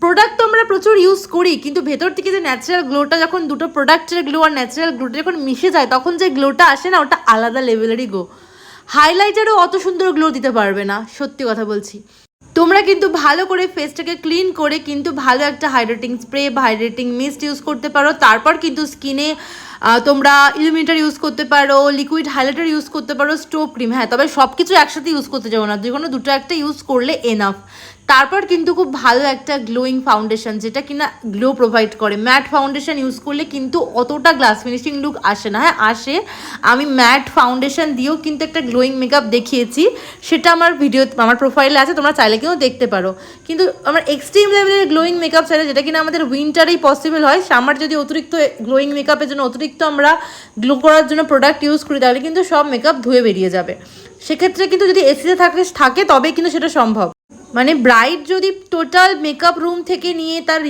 Product তো আমরা প্রচুর ইউজ করি, কিন্তু ভেতর থেকে যে ন্যাচারাল গ্লোটা, যখন দুটো প্রোডাক্টের গ্লো আর ন্যাচারাল গ্লোটা যখন মিশে যায় তখন যে গ্লোটা আসে না, ওটা আলাদা লেভেলেরই গ্লো। হাইলাইটারও অত সুন্দর গ্লো দিতে পারবে না, সত্যি কথা বলছি। তোমরা কিন্তু ভালো করে ফেসটাকে ক্লিন করে কিন্তু ভালো একটা হাইড্রেটিং স্প্রে বা হাইড্রেটিং মিস্ট ইউজ করতে পারো। তারপর কিন্তু স্কিনে তোমরা ইলুমিনেটর ইউজ করতে পারো, লিকুইড হাইলাইটার ইউজ করতে পারো, স্টোভ ক্রিম। হ্যাঁ, তবে সব কিছু একসাথে ইউজ করতে যাবো না, যে কোনো দুটো একটা ইউজ করলে এনাফ। তারপর কিন্তু খুব ভালো একটা গ্লোয়িং ফাউন্ডেশন, যেটা কিনা গ্লো প্রোভাইড করে। ম্যাট ফাউন্ডেশন ইউজ করলে কিন্তু অতটা গ্লাস ফিনিশিং লুক আসে না। হ্যাঁ আসে, আমি ম্যাট ফাউন্ডেশন দিয়েও কিন্তু একটা গ্লোয়িং মেকআপ দেখিয়েছি, সেটা আমার ভিডিও আমার প্রোফাইলে আছে, তোমরা চাইলে কিন্তু দেখতে পারো। কিন্তু আমার এক্সট্রিম লেভেলের গ্লোয়িং মেকআপ চাইলে, যেটা কিনা আমাদের উইন্টারেই পসিবল হয়, সামার যদি অতিরিক্ত গ্লোয়িং মেকআপের জন্য অতিরিক্ত আমরা গ্লো করার জন্য প্রোডাক্ট ইউজ করি, তাহলে কিন্তু সব মেকআপ ধুয়ে বেরিয়ে যাবে। সেক্ষেত্রে কিন্তু যদি এসিতে থাকে তবেই কিন্তু সেটা সম্ভব। মানে ব্রাইড যদি টোটাল মেকআপ রুম থেকে নিয়ে তার